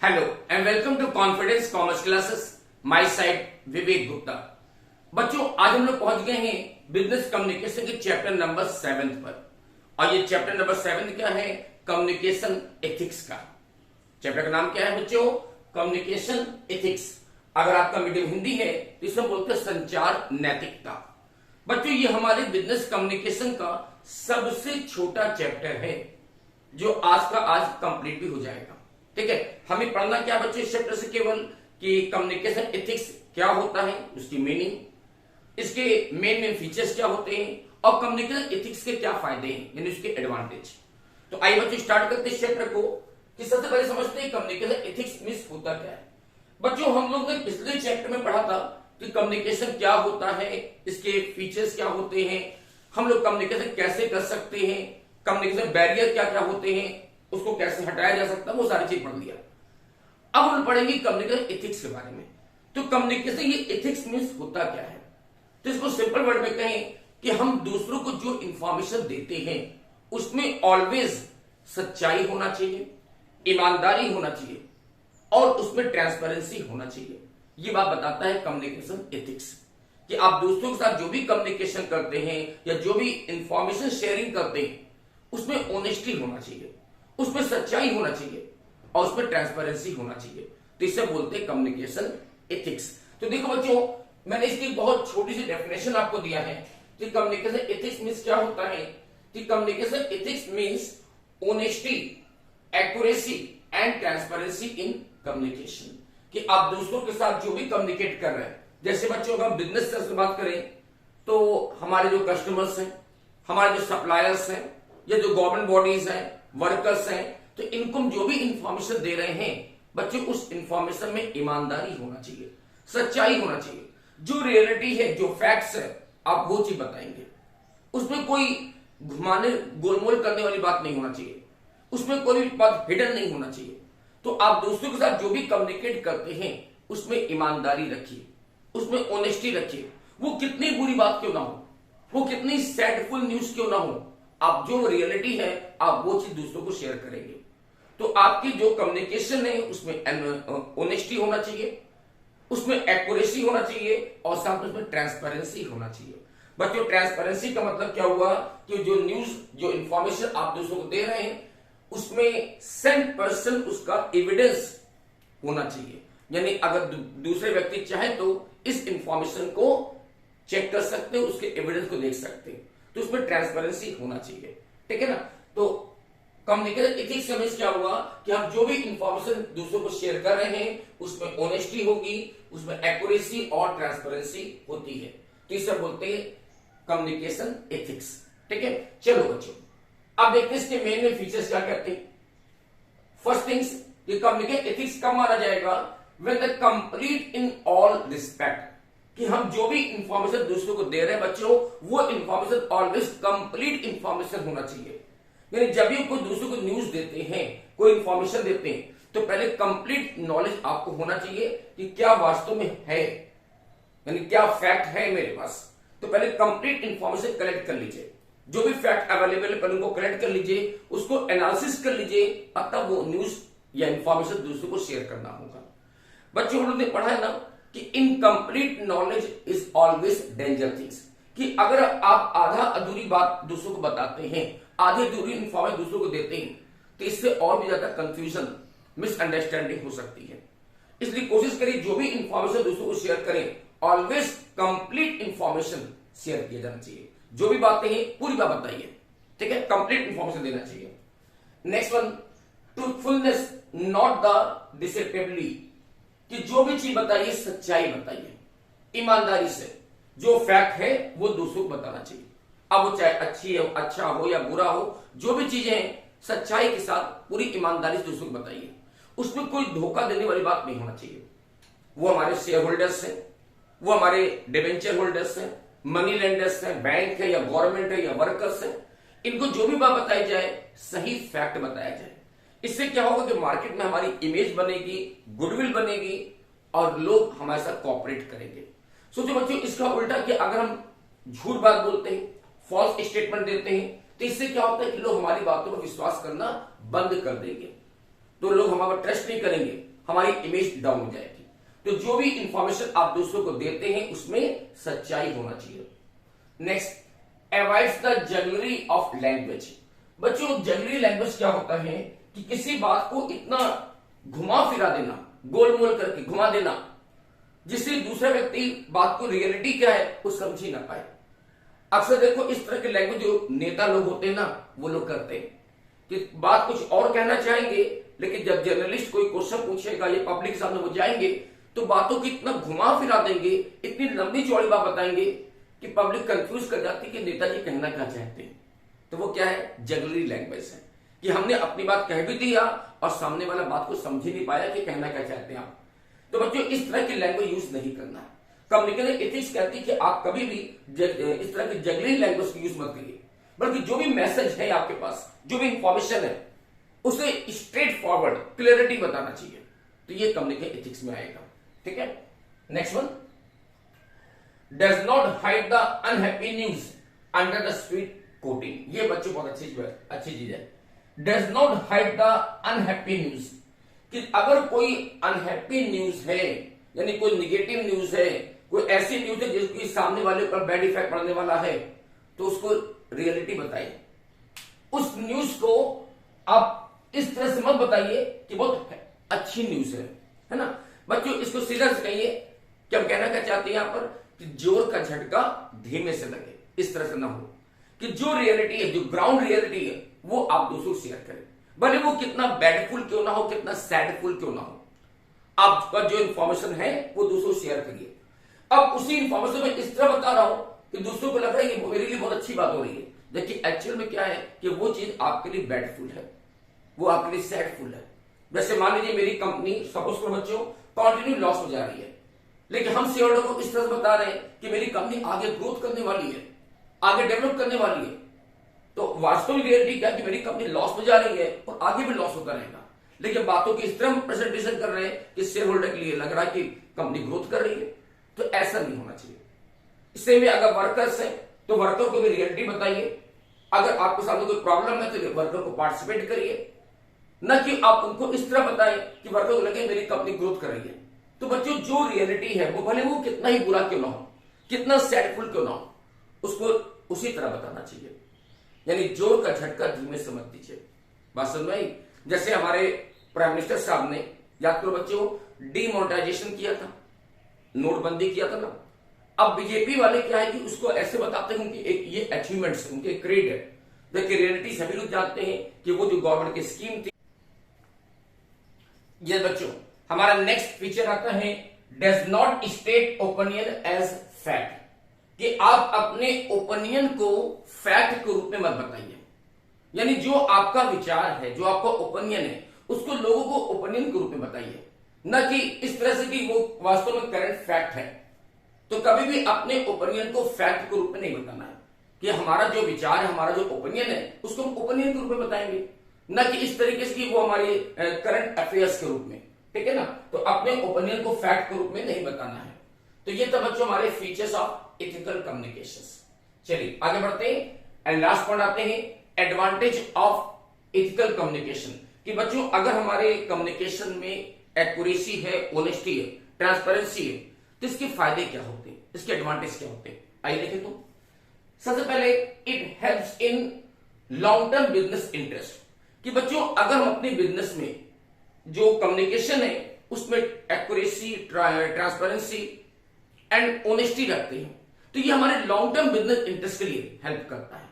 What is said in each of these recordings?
Hello and welcome to confidence commerce classes. Myself Vivek Gupta. बच्चों, आज हम लोग पहुंच गए हैं बिजनेस कम्युनिकेशन के चैप्टर नंबर 7 पर। और ये चैप्टर नंबर 7 क्या है? कम्युनिकेशन एथिक्स का। चैप्टर का नाम क्या है बच्चों? Communication ethics. अगर आपका मीडियम हिंदी है तो इसमें बोलते हैं संचार नैतिकता। बच्चों, ये हमारे बिजनेस कम्युनिकेशन का सबसे छोटा चैप्टर है जो आज का आज कंप्लीट भी हो जाएगा। ठीक है, हमें पढ़ना क्या बच्चों इस चैप्टर से? केवल कि कम्युनिकेशन एथिक्स क्या होता है, उसकी मीनिंग, इसके मेन फीचर्स क्या होते हैं और कम्युनिकेशन एथिक्स के क्या फायदे हैं, यानी उसके एडवांटेज। तो आइए बच्चों स्टार्ट करते हैं इस चैप्टर को कि सबसे पहले समझते हैं कम्युनिकेशन एथिक्स मींस होता क्या है। बच्चों, हम लोग ने पिछले चैप्टर में पढ़ा था कि कम्युनिकेशन क्या होता है, इसके फीचर्स क्या होते हैं, हम लोग कम्युनिकेशन कैसे कर सकते हैं, कम्युनिकेशन बैरियर क्या क्या होते हैं, उसको कैसे हटाया जा सकता है, वो सारी चीज पढ़ लिया। अब हम पढ़ेंगे कम्युनिकेशन एथिक्स के बारे में। तो कम्युनिकेशन ये एथिक्स मींस होता क्या है? तो इसको सिंपल वर्ड में कहें कि हम दूसरों को जो इंफॉर्मेशन देते हैं उसमें ऑलवेज सच्चाई होना चाहिए, ईमानदारी होना चाहिए और उसमें ट्रांसपेरेंसी होना चाहिए। ये बात बताता है कम्युनिकेशन एथिक्स कि आप दूसरों के साथ जो भी कम्युनिकेशन करते हैं या जो भी इंफॉर्मेशन शेयरिंग करते हैं उसमें ऑनेस्टी होना चाहिए, उसमें सच्चाई होना चाहिए और उसमें ट्रांसपेरेंसी होना चाहिए। तो इसे बोलते हैं कम्युनिकेशन एथिक्स। तो देखो बच्चों, मैंने इसकी बहुत छोटी सी डेफिनेशन आपको दिया है कि कम्युनिकेशन एथिक्स मींस क्या होता है। कि communication ethics means honesty, accuracy and transparency in communication. कि आप दूसरों के साथ जो भी कम्युनिकेट कर रहे हैं, जैसे बच्चों अगर हम बिजनेस से बात करें तो हमारे जो कस्टमर्स हैं, हमारे जो सप्लायर्स हैं या जो गवर्नमेंट बॉडीज हैं, वर्कर्स हैं, तो इनको हम जो भी इंफॉर्मेशन दे रहे हैं बच्चों उस इंफॉर्मेशन में ईमानदारी होना चाहिए, सच्चाई होना चाहिए। जो रियलिटी है, जो फैक्ट्स है, आप वो चीज बताएंगे। उसमें कोई घुमाने गोलमोल करने वाली बात नहीं होना चाहिए, उसमें कोई भी बात हिडन नहीं होना चाहिए। तो आप दोस्तों के साथ जो भी कम्युनिकेट करते हैं उसमें ईमानदारी रखिए, उसमें ऑनेस्टी रखिए। वो कितनी बुरी बात क्यों ना हो, वो कितनी सैडफुल न्यूज क्यों ना हो, आप जो रियलिटी है आप वो चीज दूसरों को शेयर करेंगे। तो आपकी जो कम्युनिकेशन है उसमें ऑनेस्टी होना चाहिए, उसमें एक्यूरेसी होना चाहिए और साथ में उसमें ट्रांसपेरेंसी होना चाहिए। बच्चों, ट्रांसपेरेंसी का मतलब क्या हुआ कि जो न्यूज, जो इंफॉर्मेशन आप दूसरों को दे रहे हैं उसमें 100% उसका एविडेंस होना चाहिए। यानी अगर दूसरे व्यक्ति चाहे तो इस इंफॉर्मेशन को चेक कर सकते हैं, उसके एविडेंस को देख सकते हैं। तो उसमें ट्रांसपेरेंसी होना चाहिए। ठीक है ना? तो कम्युनिकेशन एथिक्स से मींस क्या हुआ कि हम जो भी इंफॉर्मेशन दूसरों को शेयर कर रहे हैं उसमें ऑनेस्टी होगी, उसमें एक्यूरेसी और ट्रांसपेरेंसी होती है। तो इसे बोलते हैं कम्युनिकेशन एथिक्स। ठीक है, चलो बच्चों अब देखते हैं इसके मेन फीचर्स क्या कहते हैं। फर्स्ट थिंग्स, ये कम्युनिकेशन एथिक्स कब माना जाएगा? When the complete in all respect. कि हम जो भी इंफॉर्मेशन दूसरों को दे रहे हैं बच्चों वो इंफॉर्मेशन ऑलवेज कंप्लीट इंफॉर्मेशन होना चाहिए। यानी जब भी कोई दूसरों को न्यूज देते हैं, कोई इंफॉर्मेशन देते हैं, तो पहले कंप्लीट नॉलेज आपको होना चाहिए कि क्या वास्तव में है, यानी क्या फैक्ट है मेरे पास। तो पहले कंप्लीट इंफॉर्मेशन कलेक्ट कर लीजिए, जो भी फैक्ट अवेलेबल है पहले उनको कलेक्ट कर लीजिए, उसको एनालिसिस कर लीजिए, तब वो न्यूज या इंफॉर्मेशन दूसरों को शेयर करना होगा। बच्चों, हम लोग ने पढ़ा है ना कि incomplete knowledge is always danger things. कि अगर आप आधा अधूरी बात दूसरों को बताते हैं, आधी अधूरी इंफॉर्मेशन दूसरों को देते हैं, तो इससे और भी ज्यादा कंफ्यूजन, मिसअंडरस्टैंडिंग हो सकती है। इसलिए कोशिश करिए जो भी इंफॉर्मेशन दूसरों को शेयर करें ऑलवेज कंप्लीट इंफॉर्मेशन शेयर किया जाना चाहिए। जो भी बातें हैं पूरी बात बताइए। ठीक है, कंप्लीट इंफॉर्मेशन देना चाहिए। Next one, truthfulness not the deceptively. कि जो भी चीज बताइए सच्चाई बताइए, ईमानदारी से। जो फैक्ट है वो दूसरों को बताना चाहिए, अब वो चाहे अच्छी हो, अच्छा हो या बुरा हो, जो भी चीजें हैं सच्चाई के साथ पूरी ईमानदारी से दूसरों को बताइए। उसमें कोई धोखा देने वाली बात नहीं होना चाहिए। वो हमारे शेयर होल्डर्स हैं, वो हमारे डिबेंचर होल्डर्स हैं, मनी लेंडर्स हैं, बैंक है या गवर्नमेंट है या वर्कर्स है, इनको जो भी बात बताई जाए सही फैक्ट बताया जाए। इससे क्या होगा कि मार्केट में हमारी इमेज बनेगी, गुडविल बनेगी और लोग हमारे साथ कोऑपरेट करेंगे। सोचो बच्चों, इसका उल्टा कि अगर हम झूठ बात बोलते हैं, फॉल्स स्टेटमेंट देते हैं, तो इससे क्या होता है कि लोग हमारी बातों पर विश्वास करना बंद कर देंगे। तो लोग हमारा ट्रस्ट नहीं करेंगे, हमारी इमेज डाउन हो जाएगी। तो जो भी इंफॉर्मेशन आप दूसरों को देते हैं उसमें सच्चाई होना चाहिए। Next, avoids the jugglery of language. बच्चों जगलरी लैंग्वेज क्या होता है कि किसी बात को इतना घुमा फिरा देना, गोल मोल करके घुमा देना, जिससे दूसरा व्यक्ति बात को रियलिटी क्या है वो समझ ही ना पाए। अक्सर देखो इस तरह के लैंग्वेज जो नेता लोग होते हैं ना, वो लोग करते हैं कि बात कुछ और कहना चाहेंगे, लेकिन जब जर्नलिस्ट कोई क्वेश्चन पूछेगा, ये पब्लिक के सामने वो जाएंगे तो बातों की इतना घुमा फिरा देंगे, इतनी लंबी चौड़ी बात बताएंगे कि पब्लिक कंफ्यूज कर जाती है कि नेताजी कहना क्या चाहते हैं। तो वो क्या है, जगलरी लैंग्वेज है कि हमने अपनी बात कह भी दिया और सामने वाला बात को समझ ही नहीं पाया कि कहना क्या चाहते हैं आप। तो बच्चों इस तरह की लैंग्वेज यूज नहीं करना है। कम्युनिकेशन एथिक्स कहती है कि आप कभी भी इस तरह की जगलरी लैंग्वेज की यूज मत करिए, बल्कि जो भी मैसेज है आपके पास, जो भी इंफॉर्मेशन है, उसे स्ट्रेट फॉरवर्ड क्लियरिटी बताना चाहिए। तो ये कम्युनिकेशन एथिक्स में आएगा। ठीक है, next one, does not hide the unhappy news under the sweet coating. ये बच्चों बहुत अच्छी चीज है। Does not hide the unhappy news, कि अगर कोई अनहैप्पी न्यूज है, यानी कोई निगेटिव न्यूज है, कोई ऐसी न्यूज है जिसकी सामने वाले पर बैड इफेक्ट पड़ने वाला है, तो उसको रियलिटी बताइए। उस न्यूज को आप इस तरह से मत बताइए कि बहुत अच्छी न्यूज है ना। बच्चों इसको सीधा से कहिए कि हम कहना क्या चाहते हैं यहां पर कि जोर का झटका धीमे से लगे, इस तरह से ना हो कि जो रियलिटी है, जो ग्राउंड रियलिटी है, वो आप दूसरों को शेयर करें, भले वो कितना बैडफुल क्यों ना हो, कितना सैडफुल क्यों ना हो। आपका जो इंफॉर्मेशन है वो दूसरों को शेयर करिए। अब उसी इंफॉर्मेशन में इस तरह बता रहा हूं कि दूसरों को लग रहा है कि मेरे लिए बहुत अच्छी बात हो रही है, जबकि एक्चुअल में क्या है कि वो चीज आपके लिए बैडफुल है, वो आपके लिए सैडफुल है। जैसे मान लीजिए मेरी कंपनी सपोज करो बच्चों कंटिन्यू लॉस हो जा रही है, लेकिन हम शेयर होल्डर को इस तरह से बता रहे हैं कि मेरी कंपनी आगे ग्रोथ करने वाली है, आगे डेवलप करने वाली है। तो वास्तविक रियलिटी क्या कि मेरी कंपनी लॉस में जा रही है और आगे भी लॉस होता रहेगा, लेकिन बातों की इस तरह प्रेजेंटेशन कर रहे हैं कि शेयर होल्डर के लिए लग रहा है कि कंपनी ग्रोथ कर रही है। तो ऐसा नहीं होना चाहिए। इससे में अगर वर्कर्स है तो वर्कर को भी रियलिटी बताइए। अगर आपके सामने कोई प्रॉब्लम है तो वर्कर को पार्टिसिपेट करिए, न कि आप उनको इस तरह बताएं कि वर्कर को लगे मेरी कंपनी ग्रोथ कर रही है। तो बच्चों जो रियलिटी है वो भले वो कितना ही बुरा क्यों ना हो, कितना सैडफुल क्यों ना हो, उसको उसी तरह बताना चाहिए। यानी जोर का झटका धीमे से मत दीजिए। बात समझ में आई? जैसे हमारे प्राइम मिनिस्टर साहब ने, याद करो बच्चों, डीमोनेटाइजेशन किया था, नोटबंदी किया था ना। अब बीजेपी वाले क्या है कि उसको ऐसे बताते हैं कि एक ये अचीवमेंट्स, उनके क्रेड है, जबकि रियलिटी सभी लोग जानते हैं कि वो जो गवर्नमेंट की स्कीम थी। ये बच्चों हमारा नेक्स्ट फीचर आता है does not state opinion as fact, कि आप अपने ओपिनियन को फैक्ट के रूप में मत बताइए। यानी जो आपका विचार है, जो आपका ओपिनियन है, उसको लोगों को ओपिनियन के रूप में बताइए, न कि इस तरह से कि वो वास्तव में करंट फैक्ट है। तो कभी भी अपने ओपिनियन को फैक्ट के रूप में नहीं बताना है कि हमारा जो विचार है, हमारा जो ओपिनियन है, उसको हम ओपिनियन के रूप में बताएंगे, न कि इस तरीके से कि वो हमारे करंट अफेयर्स के रूप में। ठीक है ना। तो अपने ओपिनियन को फैक्ट के रूप में नहीं बताना है। तो ये तो बच्चों हमारे फीचर्स ऑफ एथिकल कम्युनिकेशन। चलिए आगे बढ़ते हैं एंड लास्ट पॉइंट आते हैं एडवांटेज ऑफ एथिकल कम्युनिकेशन। कि बच्चों अगर हमारे कम्युनिकेशन में एक्यूरेसी है, ऑनेस्टी है, ट्रांसपेरेंसी है, तो इसके फायदे क्या होते हैं, इसके एडवांटेज क्या होते हैं, आइए देखें। तो सबसे पहले it helps in long term business interest. कि बच्चों अगर हम अपने बिजनेस में जो कम्युनिकेशन है उसमें एक्यूरेसी, ट्रांसपेरेंसी एंड ऑनेस्टी रखते हैं, तो ये हमारे लॉन्ग टर्म बिजनेस इंटरेस्ट के लिए हेल्प करता है।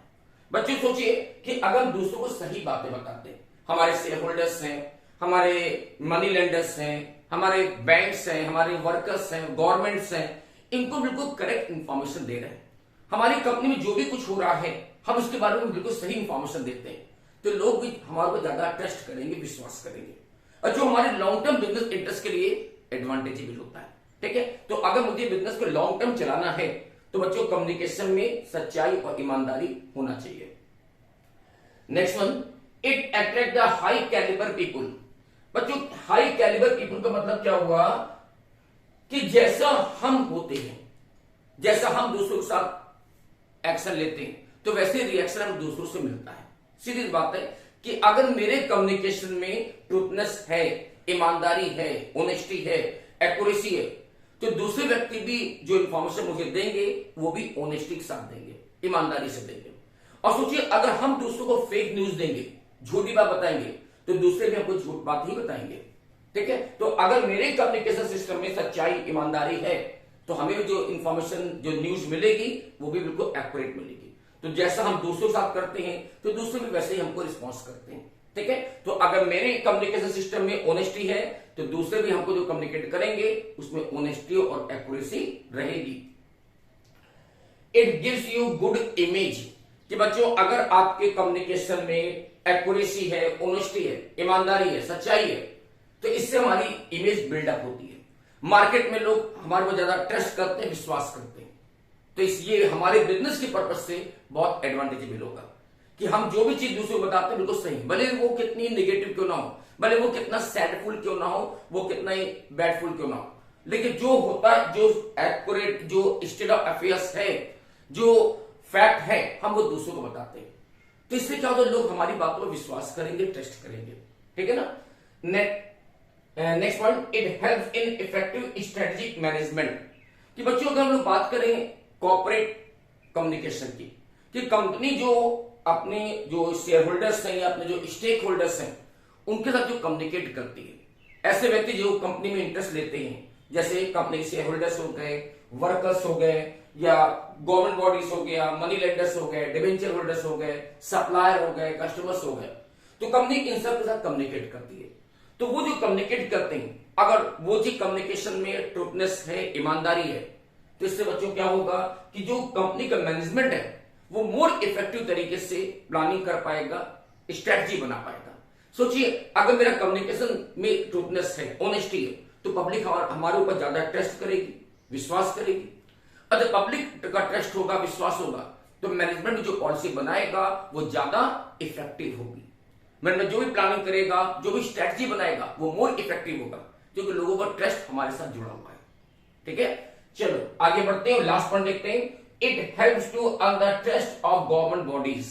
बच्चों सोचिए कि अगर दूसरों को सही बातें बताते हैं, हमारे शेयर होल्डर्स हैं, हमारे मनी लेंडर्स हैं, हमारे बैंक्स हैं, हमारे वर्कर्स हैं, गवर्नमेंट्स हैं, इनको बिल्कुल करेक्ट इंफॉर्मेशन दे रहे हैं, हमारी कंपनी में जो भी कुछ हो रहा है हम उसके बारे में बिल्कुल सही इंफॉर्मेशन देते हैं, तो लोग भी हमारे को ज्यादा ट्रस्ट करेंगे, विश्वास करेंगे, और जो हमारे लॉन्ग टर्म बिजनेस इंटरेस्ट के लिए एडवांटेजेबल होता है। ठीक है। तो अगर मुझे बिजनेस को लॉन्ग टर्म चलाना है तो बच्चों कम्युनिकेशन में सच्चाई और ईमानदारी होना चाहिए। Next one, it attract the high calibre people. बच्चों हाई कैलिबर पीपुल का मतलब क्या हुआ कि जैसा हम होते हैं, जैसा हम दूसरों के साथ एक्शन लेते हैं, तो वैसे रिएक्शन हम दूसरों से मिलता है। सीधी बात है कि अगर मेरे कम्युनिकेशन में ट्रूथनेस है, ईमानदारी है, ऑनेस्टी है, एक्यूरेसी है, तो दूसरे व्यक्ति भी जो इंफॉर्मेशन मुझे देंगे वो भी ऑनेस्टी के साथ देंगे, ईमानदारी से देंगे। और सोचिए अगर हम दूसरों को फेक न्यूज देंगे, झूठी बात बताएंगे, तो दूसरे भी हमको झूठ बात ही बताएंगे। ठीक है, तो अगर मेरे कम्युनिकेशन सिस्टम में सच्चाई, ईमानदारी है, तो हमें जो इंफॉर्मेशन, जो न्यूज मिलेगी वो भी बिल्कुल एक्यूरेट मिलेगी। तो जैसा हम दूसरों के साथ करते हैं तो दूसरे भी वैसे ही हमको रिस्पॉन्स करते हैं। ठीक है, तो अगर मेरे कम्युनिकेशन सिस्टम में ऑनेस्टी है तो दूसरे भी हमको जो कम्युनिकेट करेंगे उसमें ऑनेस्टी और एक्यूरेसी रहेगी। It gives you good image, कि बच्चों अगर आपके कम्युनिकेशन में एक्यूरेसी है, ऑनेस्टी है, ईमानदारी है, सच्चाई है, तो इससे हमारी इमेज बिल्डअप होती है। मार्केट में लोग हमारे को ज्यादा ट्रस्ट करते हैं, विश्वास करते हैं। तो इसलिए हमारे बिजनेस की पर्पज से बहुत एडवांटेजेबल होगा कि हम जो भी चीज दूसरों को बताते हैं बिल्कुल सही, भले वो कितनी नेगेटिव क्यों ना हो, भले वो कितना सैडफुल क्यों ना हो, वो कितना ही बैडफुल क्यों ना हो, लेकिन जो होता है, जो एक्यूरेट, जो स्टेट ऑफ अफेयर्स है, जो फैक्ट है, हम वो दूसरों को बताते हैं। तो इससे क्या होता है, लोग हमारी बातों पर विश्वास करेंगे, ट्रस्ट करेंगे। ठीक है ना। Next point, it helps in effective strategic management, कि बच्चों अगर हम लोग बात करें कॉर्पोरेट कम्युनिकेशन की, कि कंपनी जो अपने जो शेयर होल्डर्स हैं या अपने जो स्टेक होल्डर्स हैं उनके साथ जो कम्युनिकेट करती है, ऐसे व्यक्ति जो कंपनी में इंटरेस्ट लेते हैं, जैसे कंपनी के शेयर होल्डर्स हो गए, वर्कर्स हो गए, या गवर्नमेंट बॉडीज हो गया, मनी लेंडर्स हो गए, डिवेंचर होल्डर्स हो गए, सप्लायर हो गए, कस्टमर्स हो गए, तो कंपनी इन सब के साथ कम्युनिकेट करती है। तो वो जो कम्युनिकेट करते हैं, अगर वो जी कम्युनिकेशन में ट्रूथनेस है, ईमानदारी है, तो इससे बच्चों क्या होगा कि जो कंपनी का मैनेजमेंट है वो मोर इफेक्टिव तरीके से प्लानिंग कर पाएगा, स्ट्रेटजी बना पाएगा। सोचिए अगर मेरा कम्युनिकेशन में ट्रूथनेस है, ऑनेस्टी है, तो पब्लिक हमारे ऊपर ज्यादा ट्रस्ट करेगी, विश्वास करेगी। अगर पब्लिक का ट्रस्ट होगा, विश्वास होगा, तो मैनेजमेंट जो पॉलिसी बनाएगा वो ज्यादा इफेक्टिव होगी। मैनेजमेंट जो भी प्लानिंग करेगा, जो भी स्ट्रेटजी बनाएगा वो मोर इफेक्टिव होगा, क्योंकि लोगों का ट्रस्ट हमारे साथ जुड़ा हुआ है। ठीक है, चलो आगे बढ़ते हैं, लास्ट पॉइंट देखते हैं। It helps to earn the trust of government bodies,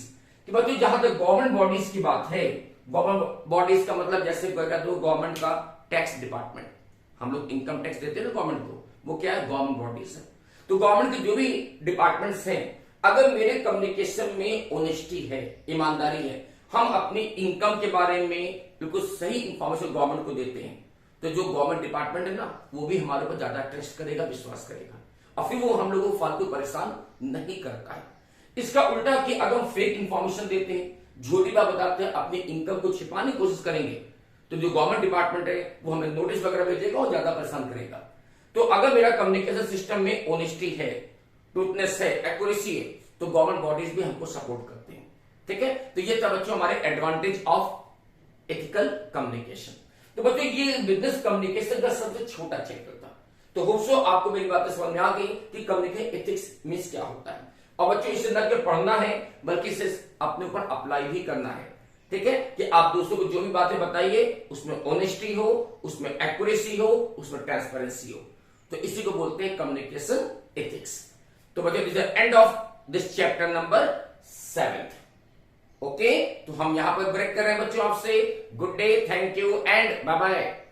कि बच्चों जहां तक गवर्नमेंट बॉडीज की बात है, गवर्नमेंट बॉडीज का मतलब जैसे गवर्नमेंट का टैक्स डिपार्टमेंट, हम लोग इनकम टैक्स देते हैं ना गवर्नमेंट को, वो क्या है, गवर्नमेंट बॉडीज है। तो गवर्नमेंट के जो भी डिपार्टमेंट्स हैं, अगर मेरे कम्युनिकेशन में ऑनेस्टी है, ईमानदारी है, हम अपनी इनकम के बारे में बिल्कुल सही इंफॉर्मेशन गवर्नमेंट को देते हैं, तो जो गवर्नमेंट डिपार्टमेंट है ना वो भी हमारे ऊपर ज्यादा ट्रस्ट करेगा, विश्वास करेगा, और फिर वो हम लोगों को फालतू परेशान नहीं करता है। इसका उल्टा कि अगर हम फेक इंफॉर्मेशन देते हैं, झूठी बात बताते हैं, अपनी इनकम को छिपाने की कोशिश करेंगे, तो जो गवर्नमेंट डिपार्टमेंट है वो हमें नोटिस वगैरह भेजेगा और ज्यादा परेशान करेगा। तो अगर मेरा कम्युनिकेशन सिस्टम में ऑनेस्टी है, ट्रूथनेस है, एक्यूरेसी है, तो गवर्नमेंट बॉडीज भी हमको सपोर्ट करते हैं। ठीक है, तो ये था बच्चों हमारे एडवांटेज ऑफ एथिकल कम्युनिकेशन। तो बच्चों ये बिजनेस कम्युनिकेशन का सबसे छोटा चैप्टर था। तो होप सो आपको मेरी बातें समझ में आ गई कि कम्युनिकेशन एथिक्स मींस क्या होता है। और बच्चों इसे न केवल पढ़ना है बल्कि इसे अपने ऊपर अप्लाई भी करना है। ठीक है, कि आप दूसरों को जो भी बातें बताइए उसमें ऑनेस्टी हो, उसमें एक्यूरेसी हो, उसमें ट्रांसपेरेंसी हो, तो इसी को बोलते हैं कम्युनिकेशन एथिक्स। तो बच्चों this is end of this chapter number 7। Okay, तो हम यहां पर ब्रेक कर रहे हैं बच्चों आपसे। Good day, thank you and bye bye.